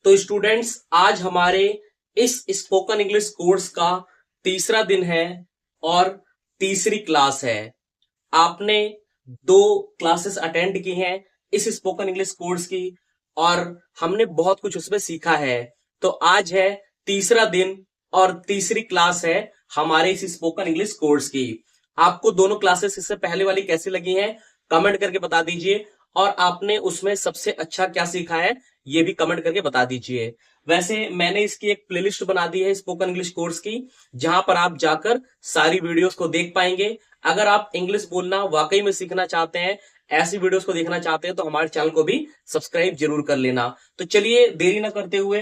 तो स्टूडेंट्स, आज हमारे इस स्पोकन इंग्लिश कोर्स का तीसरा दिन है और तीसरी क्लास है। आपने 2 क्लासेस अटेंड की हैं इस स्पोकन इंग्लिश कोर्स की और हमने बहुत कुछ उसमें सीखा है। तो आज है तीसरा दिन और तीसरी क्लास है हमारे इस स्पोकन इंग्लिश कोर्स की। आपको दोनों क्लासेस इससे पहले वाली कैसी लगी हैं कमेंट करके बता दीजिए, और आपने उसमें सबसे अच्छा क्या सीखा है ये भी कमेंट करके बता दीजिए। वैसे मैंने इसकी एक प्लेलिस्ट बना दी है स्पोकन इंग्लिश कोर्स की, जहां पर आप जाकर सारी वीडियोस को देख पाएंगे। अगर आप इंग्लिश बोलना वाकई में सीखना चाहते हैं, ऐसी वीडियोस को देखना चाहते हैं, तो हमारे चैनल को भी सब्सक्राइब जरूर कर लेना। तो चलिए देरी ना करते हुए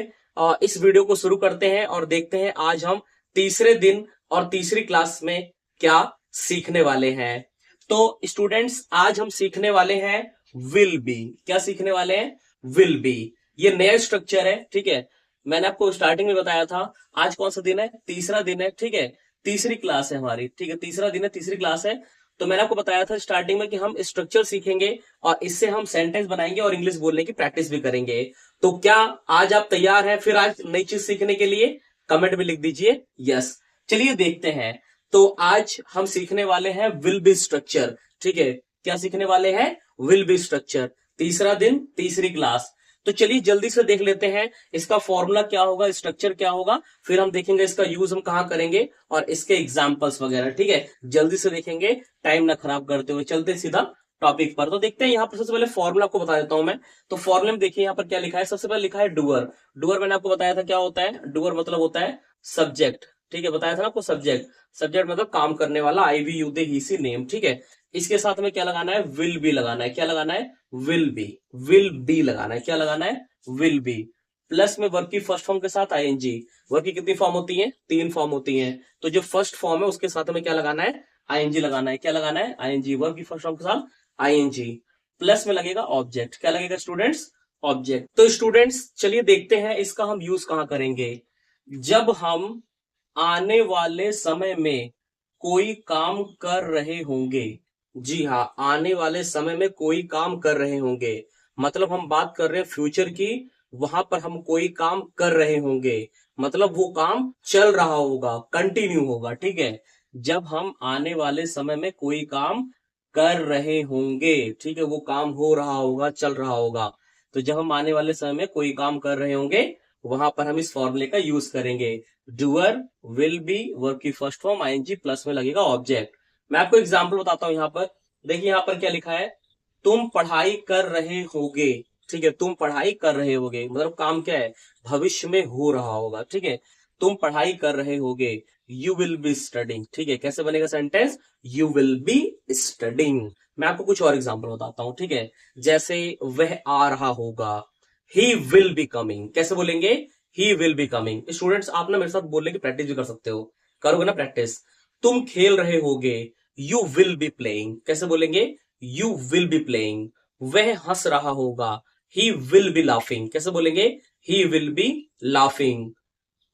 इस वीडियो को शुरू करते हैं और देखते हैं आज हम तीसरे दिन और तीसरी क्लास में क्या सीखने वाले हैं। तो स्टूडेंट्स, आज हम सीखने वाले हैं विल बी। क्या सीखने वाले हैं? Will be. ये नया स्ट्रक्चर है, ठीक है। मैंने आपको स्टार्टिंग में बताया था आज कौन सा दिन है? तीसरा दिन है, ठीक है। तीसरी क्लास है हमारी, ठीक है। तीसरा दिन है, तीसरी क्लास है। तो मैंने आपको बताया था स्टार्टिंग में कि हम स्ट्रक्चर सीखेंगे और इससे हम सेंटेंस बनाएंगे और इंग्लिश बोलने की प्रैक्टिस भी करेंगे। तो क्या आज आप तैयार हैं फिर आज नई चीज सीखने के लिए? कमेंट में लिख दीजिए यस। चलिए देखते हैं। तो आज हम सीखने वाले हैं विल बी स्ट्रक्चर, ठीक है। क्या सीखने वाले हैं? Will be structure. तीसरा दिन, तीसरी क्लास। तो चलिए जल्दी से देख लेते हैं इसका फॉर्मूला क्या होगा, स्ट्रक्चर क्या होगा, फिर हम देखेंगे इसका यूज हम कहां करेंगे और इसके एग्जांपल्स वगैरह, ठीक है। जल्दी से देखेंगे, टाइम ना खराब करते हुए चलते सीधा टॉपिक पर। तो देखते हैं यहाँ पर सबसे पहले फॉर्मूला आपको बता देता हूं मैं। तो फॉर्मूले में देखिए यहाँ पर क्या लिखा है। सबसे पहले लिखा है डूअर। डूअर मैंने आपको बताया था क्या होता है। डूअर मतलब होता है सब्जेक्ट, ठीक है। बताया था ना आपको सब्जेक्ट। सब्जेक्ट मतलब काम करने वाला, I we you they he she name, ठीक है। इसके साथ में क्या लगाना है? विल बी लगाना है। क्या लगाना है? Will be. विल बी लगाना है। क्या लगाना है? Will be. प्लस में वर्ब की फर्स्ट फॉर्म के साथ आईएनजी। वर्ब की कितनी फॉर्म होती है? 3 फॉर्म होती है। तो जो फर्स्ट फॉर्म है उसके साथ में क्या लगाना है? आईएनजी लगाना है। क्या लगाना है? आईएनजी। वर्ब की फर्स्ट फॉर्म के साथ आईएनजी। प्लस में लगेगा ऑब्जेक्ट। क्या लगेगा स्टूडेंट्स? ऑब्जेक्ट। तो स्टूडेंट्स चलिए देखते हैं इसका हम यूज कहां करेंगे। जब हम आने वाले समय में कोई काम कर रहे होंगे। जी हाँ, आने वाले समय में कोई काम कर रहे होंगे मतलब हम बात कर रहे हैं फ्यूचर की। वहां पर हम कोई काम कर रहे होंगे मतलब वो काम चल रहा होगा, कंटिन्यू होगा, ठीक है। जब हम आने वाले समय में कोई काम कर रहे होंगे, ठीक है, वो काम हो रहा होगा, चल रहा होगा। तो जब हम आने वाले समय में कोई काम कर रहे होंगे वहां पर हम इस फॉर्मूले का यूज करेंगे। डूअर, विल बी, वर्ब की फर्स्ट फॉर्म आईएनजी, प्लस में लगेगा ऑब्जेक्ट। मैं आपको एग्जांपल बताता हूं यहाँ पर। देखिए यहाँ पर क्या लिखा है। तुम पढ़ाई कर रहे होगे, ठीक है। तुम पढ़ाई कर रहे होगे मतलब काम क्या है? भविष्य में हो रहा होगा, ठीक है। तुम पढ़ाई कर रहे होगे। यू विल बी स्टडिंग, ठीक है। कैसे बनेगा sentence? You will be studying. मैं आपको कुछ और एग्जांपल बताता हूं, ठीक है। जैसे वह आ रहा होगा। He will be coming. कैसे बोलेंगे? He will be coming. Students आप ना मेरे साथ बोलने की प्रैक्टिस भी कर सकते हो, करोगे ना प्रैक्टिस। तुम खेल रहे होगे। You will be playing. कैसे बोलेंगे? You will be playing. वह हंस रहा होगा। He will be laughing. कैसे बोलेंगे? He will be laughing.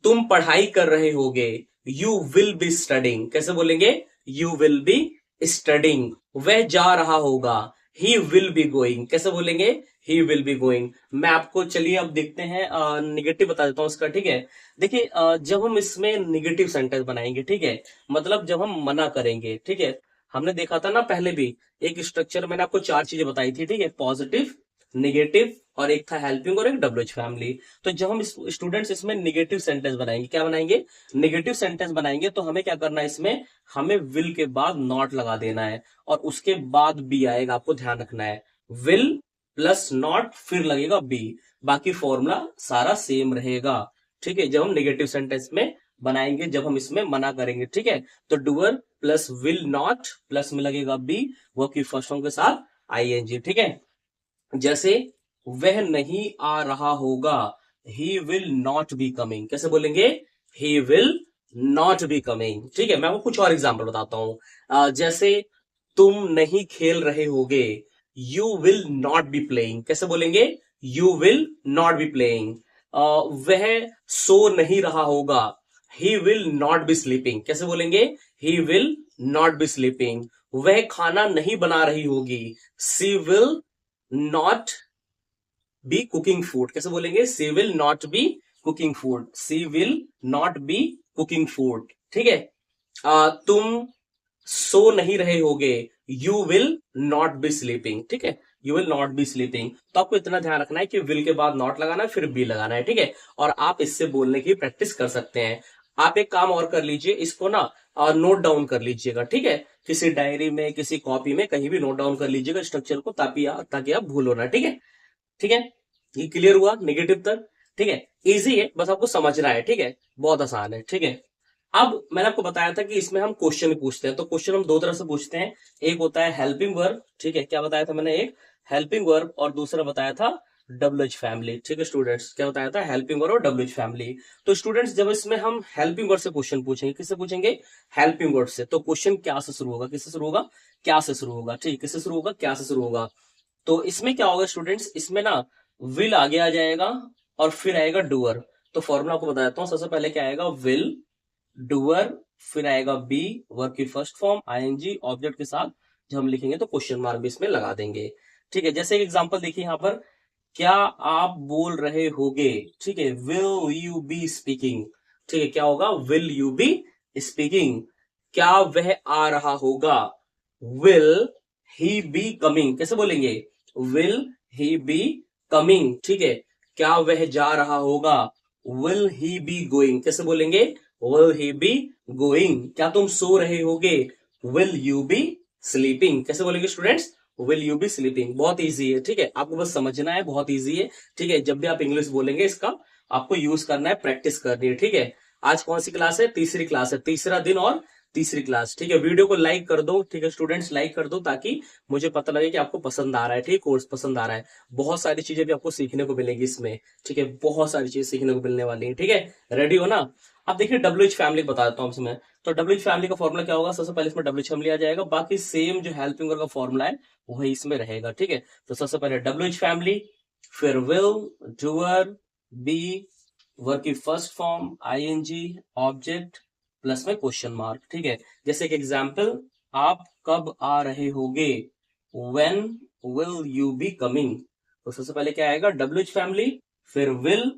तुम पढ़ाई कर रहे होगे। You will be studying. कैसे बोलेंगे? You will be studying. वह जा रहा होगा। He will be going. कैसे बोलेंगे? He will be going. मैं आपको चलिए अब देखते हैं निगेटिव बता देता हूं इसका, ठीक है। देखिए जब हम इसमें निगेटिव सेंटेंस बनाएंगे, ठीक है, मतलब जब हम मना करेंगे, ठीक है। हमने देखा था ना पहले भी एक स्ट्रक्चर, मैंने आपको 4 चीजें बताई थी, ठीक है। पॉजिटिव, निगेटिव और एक था हेल्पिंग और एक डब्ल्यूएच फैमिली। तो जब हम स्टूडेंट्स इसमें निगेटिव सेंटेंस बनाएंगे, क्या बनाएंगे? निगेटिव सेंटेंस बनाएंगे। तो हमें क्या करना है इसमें? हमें विल के बाद नॉट लगा देना है और उसके बाद बी आएगा, आपको ध्यान रखना है। विल प्लस नॉट फिर लगेगा बी। बाकी फॉर्मूला सारा सेम रहेगा, ठीक है। जब हम निगेटिव सेंटेंस में बनाएंगे, जब हम इसमें मना करेंगे, ठीक है। तो doer plus will not plus में लगेगा बी, वो की फर्स्ट फॉर्म के साथ आईएनजी, ठीक है। जैसे वह नहीं आ रहा होगा। He will not be coming. कैसे बोलेंगे? He will not be coming, ठीक है। मैं आपको कुछ और एग्जाम्पल बताता हूं। जैसे तुम नहीं खेल रहे होगे। You will not be playing. कैसे बोलेंगे? You will not be playing. वह सो नहीं रहा होगा। He will not be sleeping. कैसे बोलेंगे? He will not be sleeping. वह खाना नहीं बना रही होगी। She will not be cooking food. कैसे बोलेंगे? She will not be cooking food, she will not be cooking food. ठीक है। तुम सो नहीं रहे होगे, you will not be sleeping. ठीक है, you will not be sleeping. तो आपको इतना ध्यान रखना है कि विल के बाद नॉट लगाना है, फिर बी लगाना है। ठीक है, और आप इससे बोलने की प्रैक्टिस कर सकते हैं। आप एक काम और कर लीजिए, इसको ना नोट डाउन कर लीजिएगा। ठीक है, किसी डायरी में, किसी कॉपी में, कहीं भी नोट डाउन कर लीजिएगा स्ट्रक्चर को, ताकि आप भूलो ना। ठीक है, ठीक है, ये क्लियर हुआ नेगेटिव तक? ठीक है, इजी है, बस आपको समझना है। ठीक है, बहुत आसान है। ठीक है, अब मैंने आपको बताया था कि इसमें हम क्वेश्चन पूछते हैं, तो क्वेश्चन हम दो तरह से पूछते हैं। एक होता है हेल्पिंग वर्ब। ठीक है, क्या बताया था मैंने? एक हेल्पिंग वर्ब और दूसरा बताया था डब्ल्यूएच फैमिली। ठीक है स्टूडेंट्स, क्या बताया था? हेल्पिंग वर्ब और डब्ल्यूएच फैमिली। तो स्टूडेंट्स, जब इसमें हम हेल्पिंग वर्ब से क्वेश्चन पूछेंगे, किससे पूछेंगे? हेल्पिंग वर्ब से। तो क्वेश्चन क्या से शुरू होगा? किससे शुरू होगा? क्या से शुरू होगा। ठीक है, किससे शुरू होगा? क्या से शुरू होगा। तो इसमें क्या होगा स्टूडेंट्स? इसमें ना विल आगे आ जाएगा और फिर आएगा डूअर। तो फॉर्मूला आपको बता देता हूं। सबसे पहले क्या आएगा? विल, डूअर, फिर आएगा बी, वर्ब की फर्स्ट फॉर्म, आईएनजी, ऑब्जेक्ट के साथ जब हम लिखेंगे तो क्वेश्चन मार्क भी इसमें लगा देंगे। ठीक है, जैसे एक एग्जांपल देखिए यहां पर, क्या आप बोल रहे होगे। ठीक है, विल यू बी स्पीकिंग। ठीक है, क्या होगा? Will you be speaking. क्या वह आ रहा होगा? Will he be coming. कैसे बोलेंगे? Will he be coming. ठीक है, क्या वह जा रहा होगा? Will he be going. कैसे बोलेंगे? Will he be going. क्या तुम सो रहे होगे? Will you B sleeping. कैसे बोलेंगे students? Will you B sleeping. बहुत इजी है। ठीक है, आपको बस समझना है, बहुत इजी है। ठीक है, जब भी आप इंग्लिश बोलेंगे इसका आपको यूज करना है, प्रैक्टिस करनी है। ठीक है, आज कौन सी क्लास है? तीसरी क्लास है, तीसरा दिन और तीसरी क्लास। ठीक है, वीडियो को लाइक कर दो। ठीक है स्टूडेंट्स, लाइक कर दो ताकि मुझे पता लगे कि आपको पसंद आ रहा है। ठीक, कोर्स पसंद आ रहा है। बहुत सारी चीजें भी आपको सीखने को मिलेगी इसमें। ठीक है, बहुत सारी चीजें सीखने को मिलने वाली है। ठीक है, रेडी हो ना? अब देखिए डब्ल्यूएच फैमिली बता देता हूं इसमें। तो डब्ल्यूएच फैमिली का फॉर्मूला क्या होगा? सबसे पहले इसमें डब्ल्यूएच फैमिली आ जाएगा, बाकी सेम जो हेल्पिंग वर्ब का फॉर्मूला है वही इसमें रहेगा। ठीक है, तो सबसे पहले डब्ल्यूएच फैमिली, फिर विल, डूअर, बी, वर्ब की first form, ING, object, plus में क्वेश्चन मार्क। ठीक है, जैसे एक एग्जाम्पल, आप कब आ रहे होगे? When will you be coming. तो सबसे पहले क्या आएगा? डब्ल्यूएच फैमिली, फिर विल,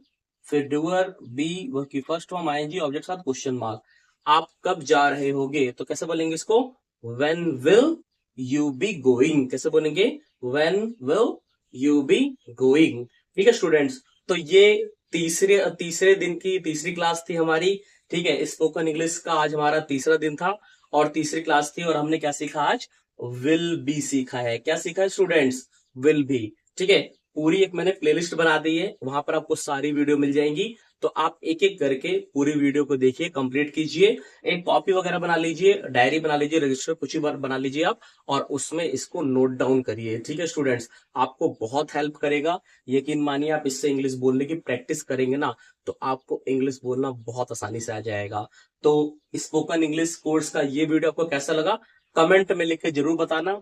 फिर डूअर, बी, वर्ब की फर्स्ट फॉर्म, आईएनजी, ऑब्जेक्ट साथ क्वेश्चन मार्क। आप कब जा रहे होगे? तो कैसे बोलेंगे इसको? When will you be going. कैसे बोलेंगे? When will you be going. ठीक है स्टूडेंट्स, तो ये तीसरे तीसरे दिन की तीसरी क्लास थी हमारी। ठीक है, स्पोकन इंग्लिश का आज हमारा तीसरा दिन था और तीसरी क्लास थी, और हमने क्या सीखा आज? विल बी सीखा है। क्या सीखा है स्टूडेंट्स? Will be. ठीक है, पूरी एक मैंने प्लेलिस्ट बना दी है, वहां पर आपको सारी वीडियो मिल जाएंगी। तो आप एक एक करके पूरी वीडियो को देखिए, कंप्लीट कीजिए। एक कॉपी वगैरह बना लीजिए, डायरी बना लीजिए, रजिस्टर कुछ ही बार बना लीजिए आप, और उसमें इसको नोट डाउन करिए। ठीक है स्टूडेंट्स, आपको बहुत हेल्प करेगा। यकीन मानिए, आप इससे इंग्लिश बोलने की प्रैक्टिस करेंगे ना तो आपको इंग्लिश बोलना बहुत आसानी से आ जाएगा। तो स्पोकन इंग्लिश कोर्स का ये वीडियो आपको कैसा लगा कमेंट में लिख के जरूर बताना।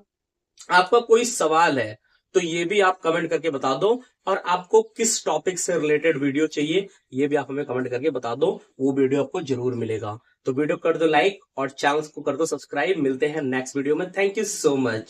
आपका कोई सवाल है तो ये भी आप कमेंट करके बता दो, और आपको किस टॉपिक से रिलेटेड वीडियो चाहिए ये भी आप हमें कमेंट करके बता दो, वो वीडियो आपको जरूर मिलेगा। तो वीडियो कर दो लाइक और चैनल को कर दो सब्सक्राइब। मिलते हैं नेक्स्ट वीडियो में। Thank you so much.